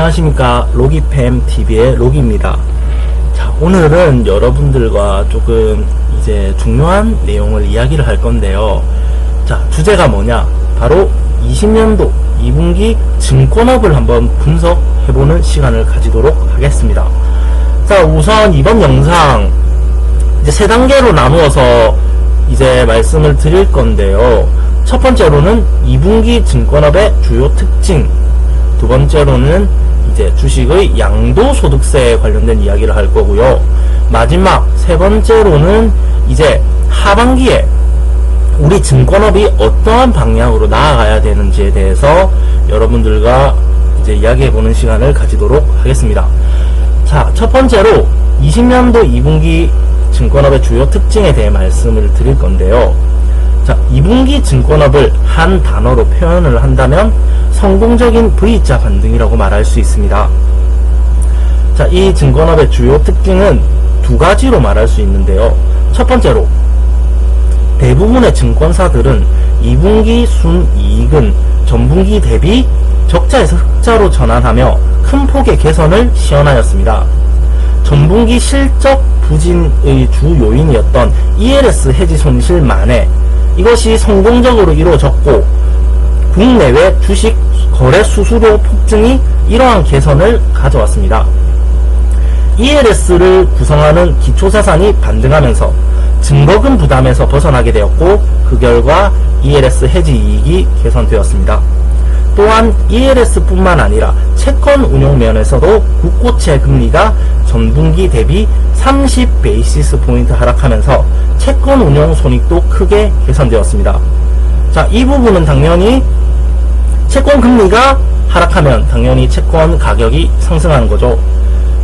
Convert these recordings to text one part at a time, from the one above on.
안녕하십니까. 로기팸TV의 로기입니다. 자, 오늘은 여러분들과 조금 이제 중요한 내용을 이야기를 할 건데요. 자, 주제가 뭐냐? 바로 20년도 2분기 증권업을 한번 분석해보는 시간을 가지도록 하겠습니다. 자, 우선 이번 영상 이제 세 단계로 나누어서 이제 말씀을 드릴 건데요. 첫 번째로는 2분기 증권업의 주요 특징, 두 번째로는 이제 주식의 양도소득세에 관련된 이야기를 할 거고요. 마지막 세 번째로는 이제 하반기에 우리 증권업이 어떠한 방향으로 나아가야 되는지에 대해서 여러분들과 이제 이야기해보는 시간을 가지도록 하겠습니다. 자, 첫 번째로 20년도 2분기 증권업의 주요 특징에 대해 말씀을 드릴 건데요. 자, 2분기 증권업을 한 단어로 표현을 한다면 성공적인 V자 반등이라고 말할 수 있습니다. 자, 이 증권업의 주요 특징은 두 가지로 말할 수 있는데요. 첫 번째로 대부분의 증권사들은 2분기 순이익은 전분기 대비 적자에서 흑자로 전환하며 큰 폭의 개선을 시현하였습니다. 전분기 실적 부진의 주 요인이었던 ELS 해지 손실 만에 이것이 성공적으로 이루어졌고 국내외 주식 거래 수수료 폭증이 이러한 개선을 가져왔습니다. ELS를 구성하는 기초자산이 반등하면서 증거금 부담에서 벗어나게 되었고 그 결과 ELS 해지 이익이 개선되었습니다. 또한 ELS뿐만 아니라 채권 운용 면에서도 국고채 금리가 전분기 대비 30 베이시스 포인트 하락하면서 채권 운용 손익도 크게 개선되었습니다. 자, 이 부분은 당연히 채권 금리가 하락하면 당연히 채권 가격이 상승하는 거죠.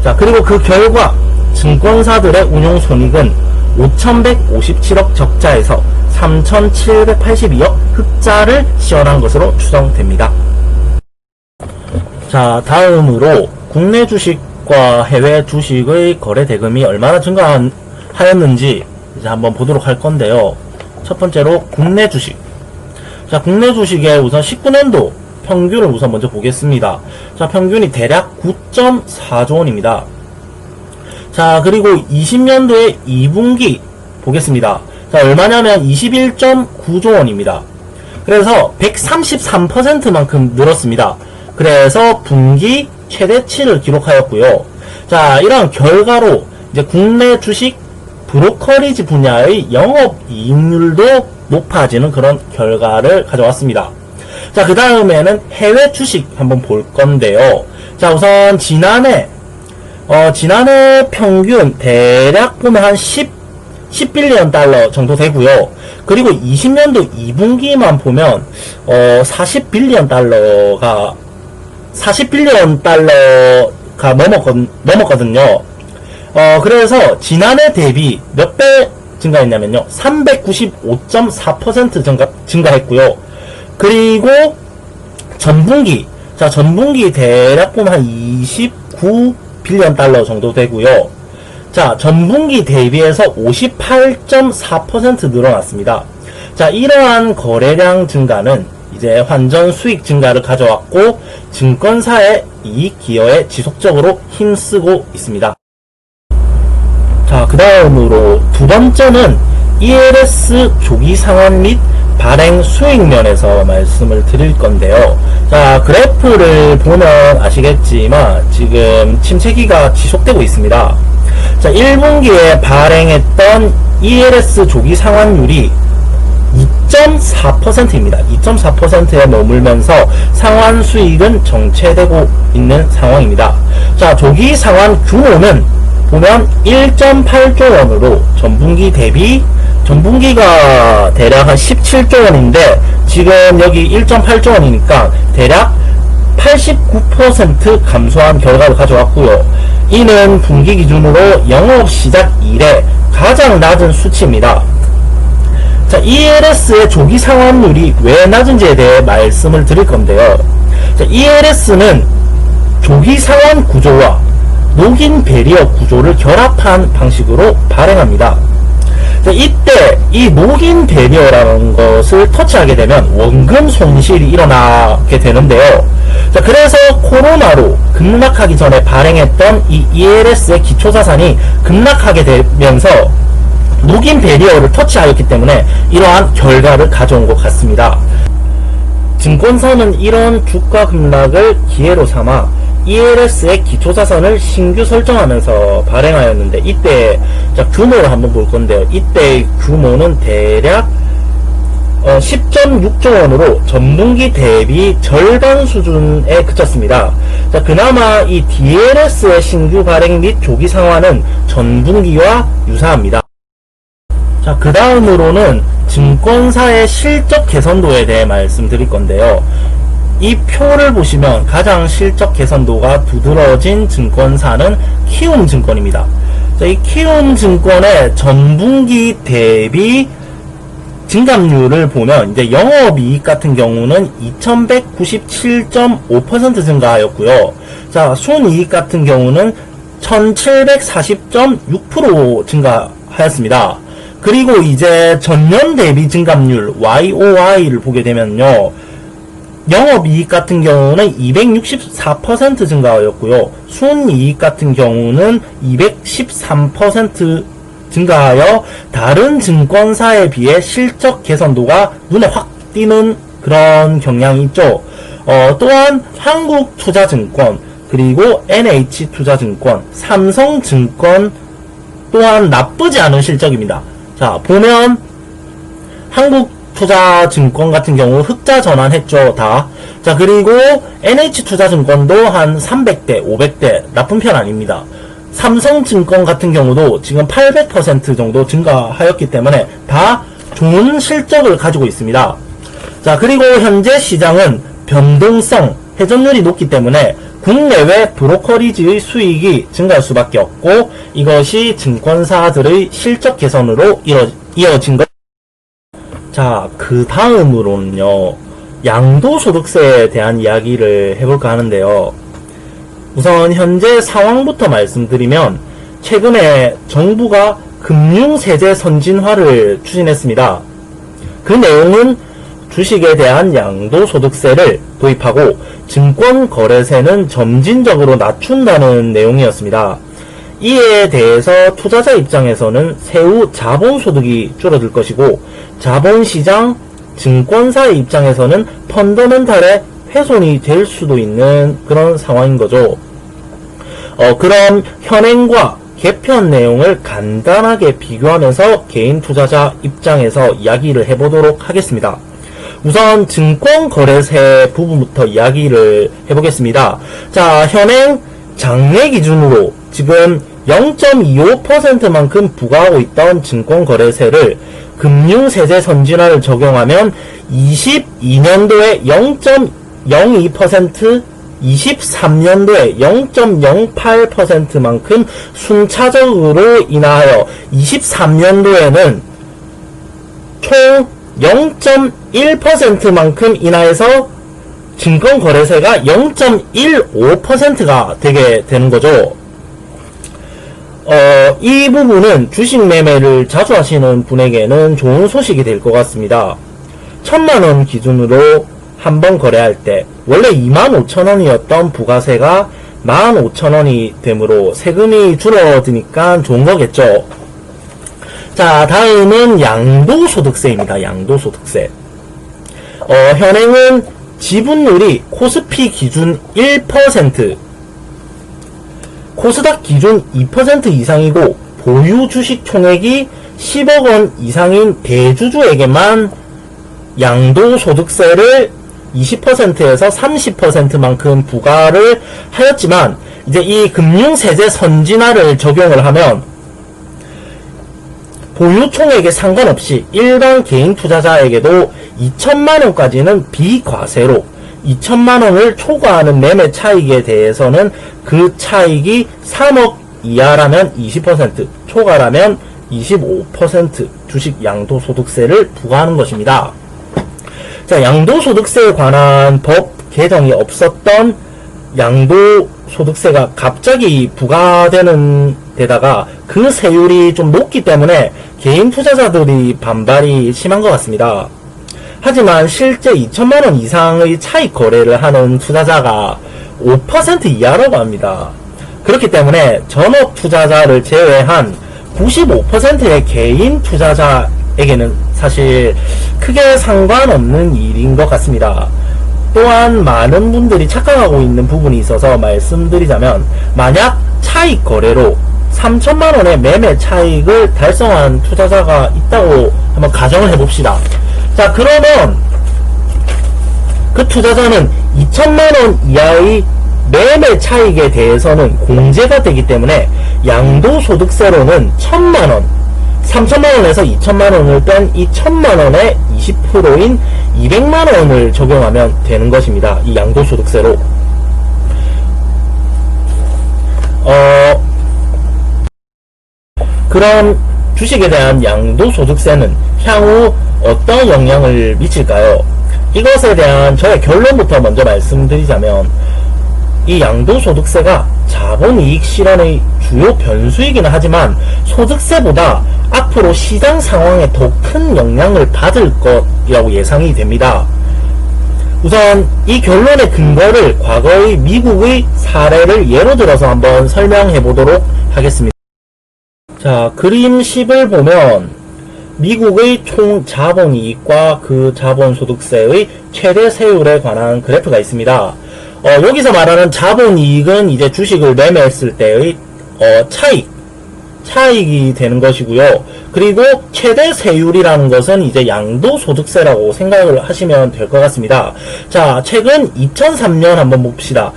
자, 그리고 그 결과 증권사들의 운용 손익은 5,157억 적자에서 3,782억 흑자를 시현한 것으로 추정됩니다. 자, 다음으로 국내 주식과 해외 주식의 거래 대금이 얼마나 증가하였는지 이제 한번 보도록 할 건데요. 첫 번째로 국내 주식. 자, 국내 주식의 우선 19년도 평균을 우선 먼저 보겠습니다. 자, 평균이 대략 9.4조 원입니다. 자, 그리고 20년도의 2분기 보겠습니다. 자, 얼마냐면 21.9조 원입니다. 그래서 133%만큼 늘었습니다. 그래서 분기 최대치를 기록하였고요. 자, 이러한 결과로 이제 국내 주식 브로커리지 분야의 영업이익률도 높아지는 그런 결과를 가져왔습니다. 자, 그 다음에는 해외 주식 한번 볼 건데요. 자, 우선 지난해 평균 대략 보면 한 10빌리언 달러 정도 되고요. 그리고 20년도 2분기만 보면 40빌리언 달러가 넘었거든요. 그래서 지난해 대비 몇 배 증가했냐면요. 395.4% 증가했고요. 그리고 전분기, 자, 전분기 대략 보면 한 29빌리언 달러 정도 되고요. 자, 전분기 대비해서 58.4% 늘어났습니다. 자, 이러한 거래량 증가는 이제 환전 수익 증가를 가져왔고 증권사의 이익 기여에 지속적으로 힘쓰고 있습니다. 자, 그 다음으로 두 번째는 ELS 조기 상환 및 발행 수익 면에서 말씀을 드릴 건데요. 자, 그래프를 보면 아시겠지만 지금 침체기가 지속되고 있습니다. 자, 1분기에 발행했던 ELS 조기 상환율이 2.4%입니다. 2.4%에 머물면서 상환 수익은 정체되고 있는 상황입니다. 자, 조기 상환 규모는 보면 1.8조 원으로 전분기 대비 전분기가 대략 한 17조 원인데 지금 여기 1.8조 원이니까 대략 89% 감소한 결과를 가져왔고요. 이는 분기 기준으로 영업 시작 이래 가장 낮은 수치입니다. 자, ELS의 조기 상환율이 왜 낮은지에 대해 말씀을 드릴 건데요. 자, ELS는 조기 상환 구조와 녹인 배리어 구조를 결합한 방식으로 발행합니다. 자, 이때 이 녹인 배리어라는 것을 터치하게 되면 원금 손실이 일어나게 되는데요. 자, 그래서 코로나로 급 급락하기 전에 발행했던 이 ELS의 기초자산이 급락하게 되면서 록인 배리어를 터치하였기 때문에 이러한 결과를 가져온 것 같습니다. 증권사는 이런 주가 급락을 기회로 삼아 ELS의 기초자산을 신규 설정하면서 발행하였는데, 이때 규모를 한번 볼 건데요. 이때 규모는 대략 10.6조 원으로 전분기 대비 절반 수준에 그쳤습니다. 자, 그나마 이 DLS의 신규 발행 및 조기 상환은 전분기와 유사합니다. 자, 그 다음으로는 증권사의 실적 개선도에 대해 말씀드릴 건데요. 이 표를 보시면 가장 실적 개선도가 두드러진 증권사는 키움증권입니다. 자, 이 키움증권의 전분기 대비 증감률을 보면 이제 영업이익 같은 경우는 2197.5% 증가하였고요. 자, 순이익 같은 경우는 1740.6% 증가하였습니다. 그리고 이제 전년 대비 증감률 YOY를 보게 되면요, 영업이익 같은 경우는 264% 증가하였고요, 순이익 같은 경우는 213% 증가하여 다른 증권사에 비해 실적 개선도가 눈에 확 띄는 그런 경향이 있죠. 또한 한국투자증권, 그리고 NH투자증권, 삼성증권 또한 나쁘지 않은 실적입니다. 자, 보면 한국투자증권 같은 경우 흑자 전환했죠, 다. 자, 그리고 NH투자증권도 한 300대, 500대 나쁜 편 아닙니다. 삼성증권 같은 경우도 지금 800% 정도 증가하였기 때문에 다 좋은 실적을 가지고 있습니다. 자, 그리고 현재 시장은 변동성, 회전율이 높기 때문에 국내외 브로커리지의 수익이 증가할 수밖에 없고, 이것이 증권사들의 실적 개선으로 이어진 것. 자, 그 다음으로는요, 양도소득세에 대한 이야기를 해볼까 하는데요. 우선 현재 상황부터 말씀드리면, 최근에 정부가 금융세제 선진화를 추진했습니다. 그 내용은 주식에 대한 양도소득세를 도입하고 증권거래세는 점진적으로 낮춘다는 내용이었습니다. 이에 대해서 투자자 입장에서는 세후 자본소득이 줄어들 것이고, 자본시장, 증권사의 입장에서는 펀더멘탈에 훼손이 될 수도 있는 그런 상황인 거죠. 그럼 현행과 개편 내용을 간단하게 비교하면서 개인 투자자 입장에서 이야기를 해보도록 하겠습니다. 우선 증권거래세 부분부터 이야기를 해보겠습니다. 자, 현행 장래 기준으로 지금 0.25%만큼 부과하고 있던 증권거래세를 금융세제 선진화를 적용하면 22년도에 0.02%, 23년도에 0.08%만큼 순차적으로 인하여 23년도에는 총 0.1%만큼 인하해서 증권거래세가 0.15%가 되게 되는 거죠. 이 부분은 주식 매매를 자주 하시는 분에게는 좋은 소식이 될 것 같습니다. 1000만원 기준으로 한번 거래할 때 원래 25,000원이었던 부가세가 15,000원이 되므로 세금이 줄어드니까 좋은 거겠죠. 자, 다음은 양도소득세입니다. 양도소득세. 현행은 지분율이 코스피 기준 1%, 코스닥 기준 2% 이상이고 보유 주식 총액이 10억 원 이상인 대주주에게만 양도소득세를 20%에서 30%만큼 부과를 하였지만, 이제 이 금융세제 선진화를 적용을 하면 보유 총액에 상관없이 일반 개인 투자자에게도 2천만원까지는 비과세로, 2천만원을 초과하는 매매 차익에 대해서는 그 차익이 3억 이하라면 20%, 초과라면 25% 주식 양도소득세를 부과하는 것입니다. 자, 양도소득세에 관한 법 개정이 없었던 양도소득세가 갑자기 부과되는 데다가 그 세율이 좀 높기 때문에 개인 투자자들이 반발이 심한 것 같습니다. 하지만 실제 2천만원 이상의 차익 거래를 하는 투자자가 5% 이하라고 합니다. 그렇기 때문에 전업 투자자를 제외한 95%의 개인 투자자에게는 사실 크게 상관없는 일인 것 같습니다. 또한 많은 분들이 착각하고 있는 부분이 있어서 말씀드리자면, 만약 차익 거래로 3천만원의 매매 차익을 달성한 투자자가 있다고 한번 가정을 해봅시다. 자, 그러면 그 투자자는 2천만원 이하의 매매 차익에 대해서는 공제가 되기 때문에 양도소득세로는 1천만원, 3천만원에서 2천만원을 뺀 이 1천만원의 20%인 200만원을 적용하면 되는 것입니다. 이 양도소득세로. 그럼 주식에 대한 양도소득세는 향후 어떤 영향을 미칠까요? 이것에 대한 저의 결론부터 먼저 말씀드리자면, 이 양도소득세가 자본이익 실현의 주요 변수이기는 하지만 소득세보다 앞으로 시장 상황에 더 큰 영향을 받을 것이라고 예상이 됩니다. 우선 이 결론의 근거를 과거의 미국의 사례를 예로 들어서 한번 설명해 보도록 하겠습니다. 자, 그림 10을 보면 미국의 총 자본이익과 그 자본소득세의 최대 세율에 관한 그래프가 있습니다. 여기서 말하는 자본이익은 이제 주식을 매매했을 때의 차익이 되는 것이고요. 그리고 최대 세율이라는 것은 이제 양도소득세라고 생각을 하시면 될 것 같습니다. 자, 최근 2003년 한번 봅시다.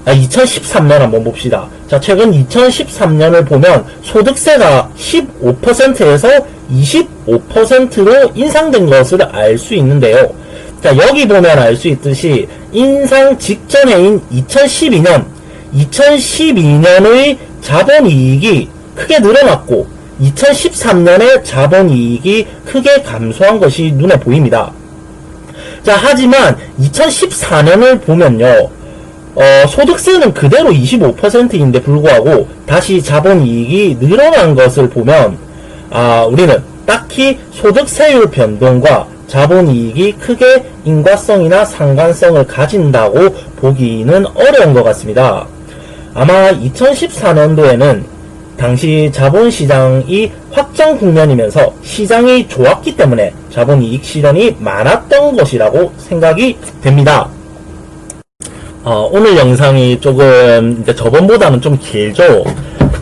2013년 한번 봅시다. 자, 최근 2013년을 보면 소득세가 15%에서 25%로 인상된 것을 알 수 있는데요. 자, 여기 보면 알 수 있듯이 인상 직전해인 2012년의 자본이익이 크게 늘어났고 2013년에 자본이익이 크게 감소한 것이 눈에 보입니다. 자, 하지만 2014년을 보면요, 소득세는 그대로 25%인데 불구하고 다시 자본이익이 늘어난 것을 보면, 우리는 딱히 소득세율 변동과 자본이익이 크게 인과성이나 상관성을 가진다고 보기는 어려운 것 같습니다. 아마 2014년도에는 당시 자본시장이 확정 국면이면서 시장이 좋았기 때문에 자본이익 실현이 많았던 것이라고 생각이 됩니다. 오늘 영상이 조금 이제 저번보다는 좀 길죠.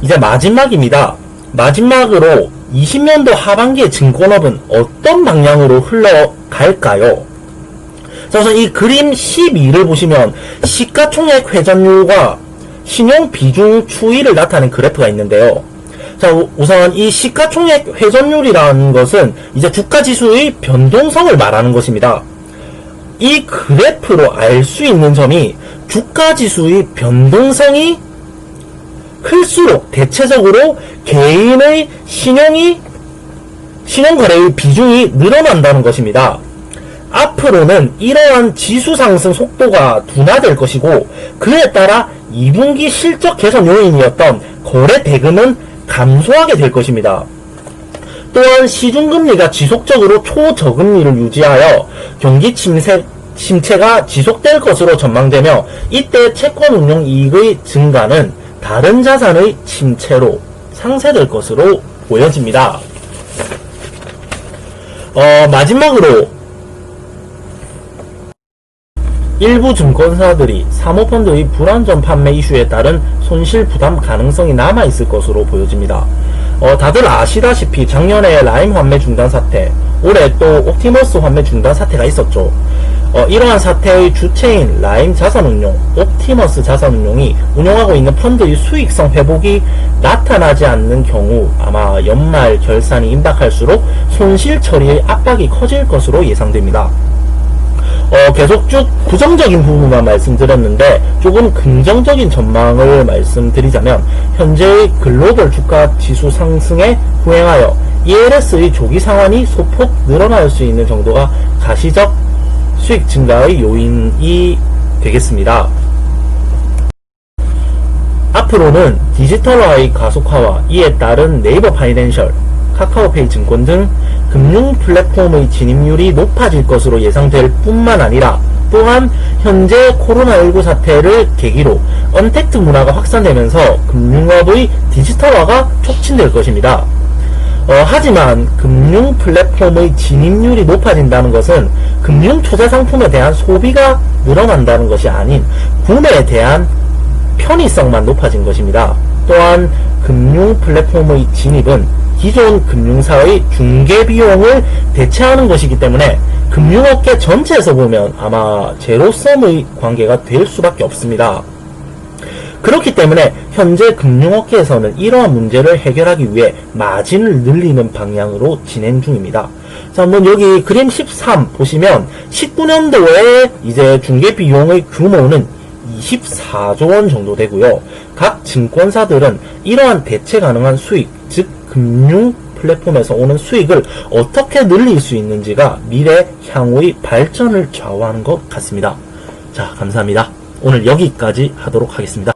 이제 마지막입니다. 마지막으로 20년도 하반기의 증권업은 어떤 방향으로 흘러갈까요? 자, 우선 이 그림 12를 보시면 시가총액 회전율과 신용 비중 추이를 나타낸 그래프가 있는데요. 자, 우선 이 시가총액 회전율이라는 것은 이제 주가지수의 변동성을 말하는 것입니다. 이 그래프로 알 수 있는 점이 주가지수의 변동성이 클수록 대체적으로 개인의 신용거래의 비중이 늘어난다는 것입니다. 앞으로는 이러한 지수 상승 속도가 둔화될 것이고, 그에 따라 2분기 실적 개선 요인이었던 거래 대금은 감소하게 될 것입니다. 또한 시중금리가 지속적으로 초저금리를 유지하여 경기 침체가 지속될 것으로 전망되며, 이때 채권운용 이익의 증가는 다른 자산의 침체로 상쇄될 것으로 보여집니다. 마지막으로 일부 증권사들이 사모펀드의 불안전 판매 이슈에 따른 손실 부담 가능성이 남아있을 것으로 보여집니다. 다들 아시다시피 작년에 라임 환매 중단 사태, 올해 또 옵티머스 환매 중단 사태가 있었죠. 이러한 사태의 주체인 라임 자산운용, 옵티머스 자산운용이 운용하고 있는 펀드의 수익성 회복이 나타나지 않는 경우 아마 연말 결산이 임박할수록 손실 처리의 압박이 커질 것으로 예상됩니다. 계속 쭉 부정적인 부분만 말씀드렸는데, 조금 긍정적인 전망을 말씀드리자면, 현재의 글로벌 주가 지수 상승에 후행하여 ELS의 조기 상환이 소폭 늘어날 수 있는 정도가 가시적 수익 증가의 요인이 되겠습니다. 앞으로는 디지털화의 가속화와 이에 따른 네이버 파이낸셜, 카카오페이 증권 등 금융 플랫폼의 진입률이 높아질 것으로 예상될 뿐만 아니라 또한 현재 코로나19 사태를 계기로 언택트 문화가 확산되면서 금융업의 디지털화가 촉진될 것입니다. 하지만 금융 플랫폼의 진입률이 높아진다는 것은 금융 투자 상품에 대한 소비가 늘어난다는 것이 아닌 구매에 대한 편의성만 높아진 것입니다. 또한 금융 플랫폼의 진입은 기존 금융사의 중개 비용을 대체하는 것이기 때문에 금융업계 전체에서 보면 아마 제로섬의 관계가 될 수밖에 없습니다. 그렇기 때문에 현재 금융업계에서는 이러한 문제를 해결하기 위해 마진을 늘리는 방향으로 진행 중입니다. 자, 한번 여기 그림 13 보시면 19년도에 이제 중개 비용의 규모는 24조 원 정도 되고요. 각 증권사들은 이러한 대체 가능한 수익, 즉 금융 플랫폼에서 오는 수익을 어떻게 늘릴 수 있는지가 미래 향후의 발전을 좌우하는 것 같습니다. 자, 감사합니다. 오늘 여기까지 하도록 하겠습니다.